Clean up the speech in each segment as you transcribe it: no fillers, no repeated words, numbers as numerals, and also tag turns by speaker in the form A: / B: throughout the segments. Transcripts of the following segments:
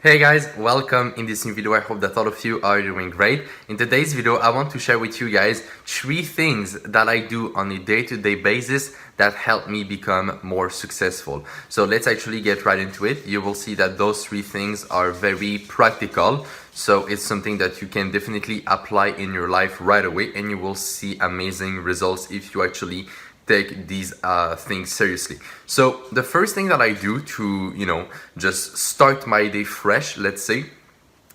A: Hey guys, welcome in this new video. I hope that all of you are doing great. In today's video, I want to share with you guys 3 things that I do on a day-to-day basis that help me become more successful. So let's actually get right into it. You will see that those 3 things are very practical. So it's something that you can definitely apply in your life right away, and you will see amazing results if you actually take these things seriously. So the first thing that I do to, just start my day fresh, let's say,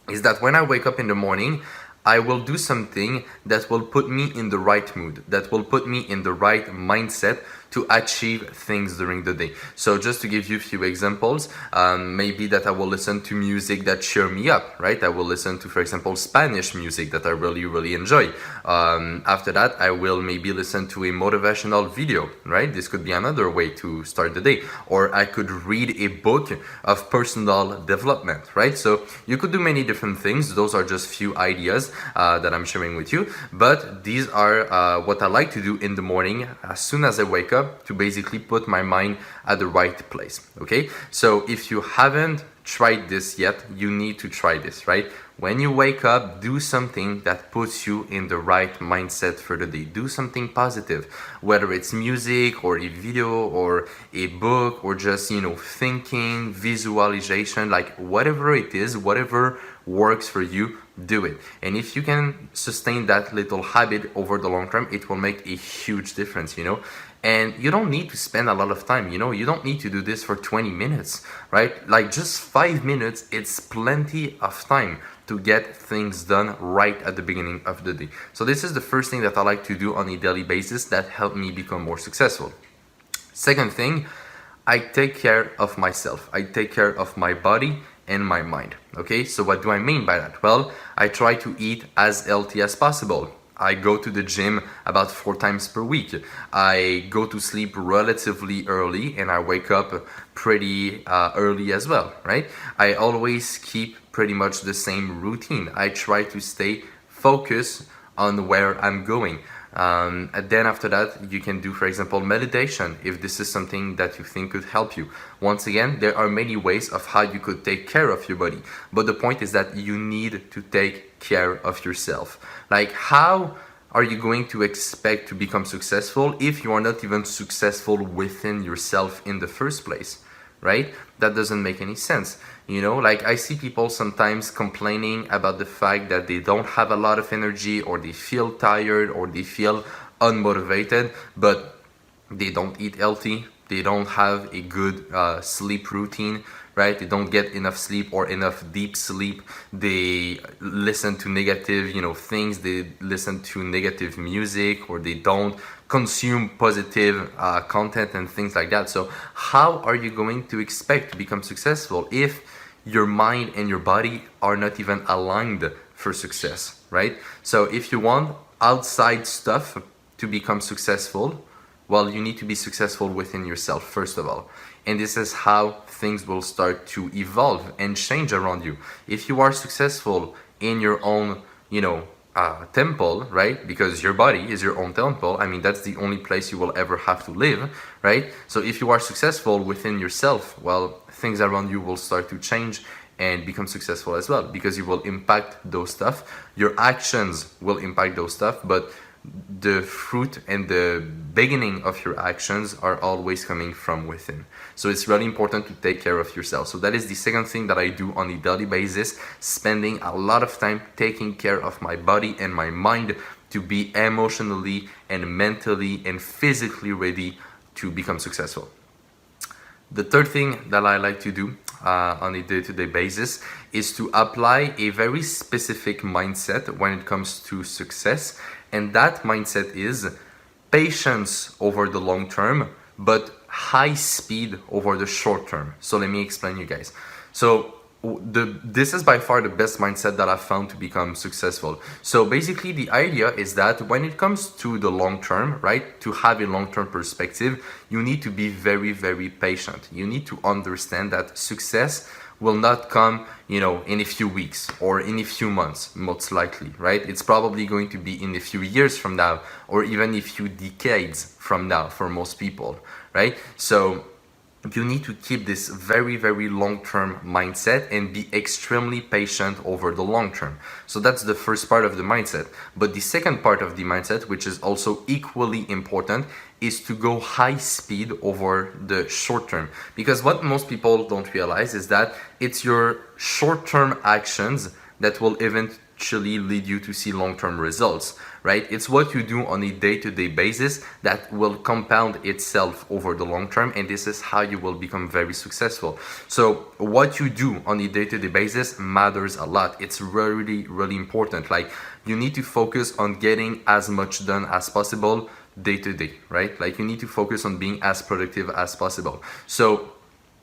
A: is that when I wake up in the morning, I will do something that will put me in the right mood, that will put me in the right mindset to achieve things during the day. So just to give you a few examples, maybe that I will listen to music that cheer me up, right? I will listen to, for example, Spanish music that I really enjoy. After that, I will maybe listen to a motivational video, right? This could be another way to start the day. Or I could read a book of personal development, right? So you could do many different things. Those are just few ideas that I'm sharing with you. But these are what I like to do in the morning as soon as I wake up, to basically put my mind at the right place. Okay, so if you haven't tried this yet, you need to try this, right? When you wake up, do something that puts you in the right mindset for the day. Do something positive, whether it's music or a video or a book or just, thinking, visualization, like whatever it is, whatever works for you, do it. And if you can sustain that little habit over the long term, it will make a huge difference, And you don't need to spend a lot of time, you don't need to do this for 20 minutes, right? Like just 5 minutes, it's plenty of time to get things done right at the beginning of the day. So this is the first thing that I like to do on a daily basis that helped me become more successful. Second thing, I take care of myself. I take care of my body and my mind. Okay, so what do I mean by that? Well, I try to eat as healthy as possible. I go to the gym about 4 times per week. I go to sleep relatively early and I wake up pretty early as well, right? I always keep pretty much the same routine. I try to stay focused on where I'm going. And then after that, you can do, for example, meditation if this is something that you think could help you. Once again, there are many ways of how you could take care of your body. But the point is that you need to take care of yourself. Like, how are you going to expect to become successful if you are not even successful within yourself in the first place? Right? That doesn't make any sense. Like I see people sometimes complaining about the fact that they don't have a lot of energy, or they feel tired, or they feel unmotivated, but they don't eat healthy, they don't have a good sleep routine, right? They don't get enough sleep or enough deep sleep. They listen to negative, things. They listen to negative music, or they don't consume positive content and things like that. So how are you going to expect to become successful if your mind and your body are not even aligned for success, right? So if you want outside stuff to become successful, well, you need to be successful within yourself, first of all. And this is how things will start to evolve and change around you. If you are successful in your own, temple, right? Because your body is your own temple. I mean, that's the only place you will ever have to live, right? So if you are successful within yourself, well, things around you will start to change and become successful as well, because you will impact those stuff. Your actions will impact those stuff, but the fruit and the beginning of your actions are always coming from within. So it's really important to take care of yourself. So that is the second thing that I do on a daily basis, spending a lot of time taking care of my body and my mind to be emotionally and mentally and physically ready to become successful. The third thing that I like to do on a day-to-day basis is to apply a very specific mindset when it comes to success. And that mindset is patience over the long term, but high speed over the short term. So let me explain you guys. So this is by far the best mindset that I've found to become successful. So basically the idea is that when it comes to the long term, right, to have a long-term perspective, you need to be very patient. You need to understand that success will not come, in a few weeks or in a few months, most likely, right? It's probably going to be in a few years from now, or even a few decades from now for most people, right? So you need to keep this very long-term mindset and be extremely patient over the long term. So that's the first part of the mindset. But the second part of the mindset, which is also equally important, is to go high speed over the short term. Because what most people don't realize is that it's your short-term actions that will eventually lead you to see long-term results, right? It's what you do on a day-to-day basis that will compound itself over the long term, and this is how you will become very successful. So what you do on a day-to-day basis matters a lot. It's really important. Like, you need to focus on getting as much done as possible day to day, right? Like, you need to focus on being as productive as possible. So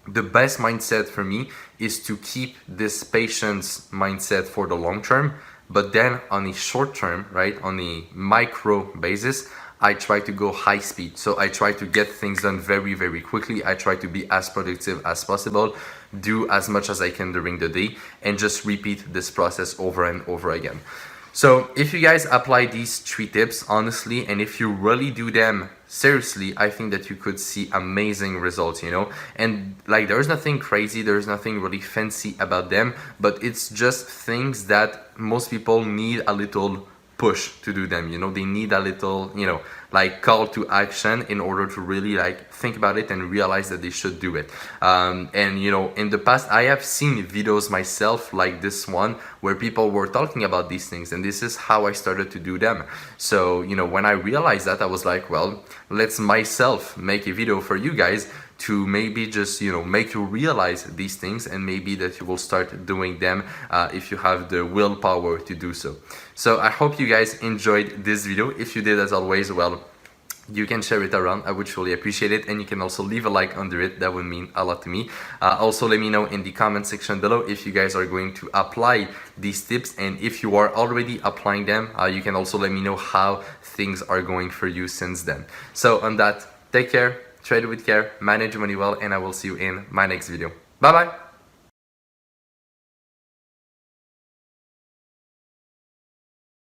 A: the best mindset for me is to keep this patience mindset for the long term, but then on a short term, right, on a micro basis, I try to go high speed. So I try to get things done very quickly. I try to be as productive as possible, do as much as I can during the day, and just repeat this process over and over again. So if you guys apply these 3 tips honestly, and if you really do them seriously, I think that you could see amazing results, you know. And like, there's nothing crazy, there's nothing really fancy about them, but it's just things that most people need a little push to do them, you know. They need a little, you know, like, call to action in order to really like think about it and realize that they should do it. And you know, in the past I have seen videos myself like this one where people were talking about these things, and this is how I started to do them. So you know, when I realized that, I was like, well, let's myself make a video for you guys to maybe just, you know, make you realize these things, and maybe that you will start doing them if you have the willpower to do so. So I hope you guys enjoyed this video. If you did, as always, well, you can share it around. I would truly appreciate it, and you can also leave a like under it. That would mean a lot to me. Also, let me know in the comment section below if you guys are going to apply these tips, and if you are already applying them, you can also let me know how things are going for you since then. So on that, take care, trade with care, manage money well, and I will see you in my next video. Bye bye.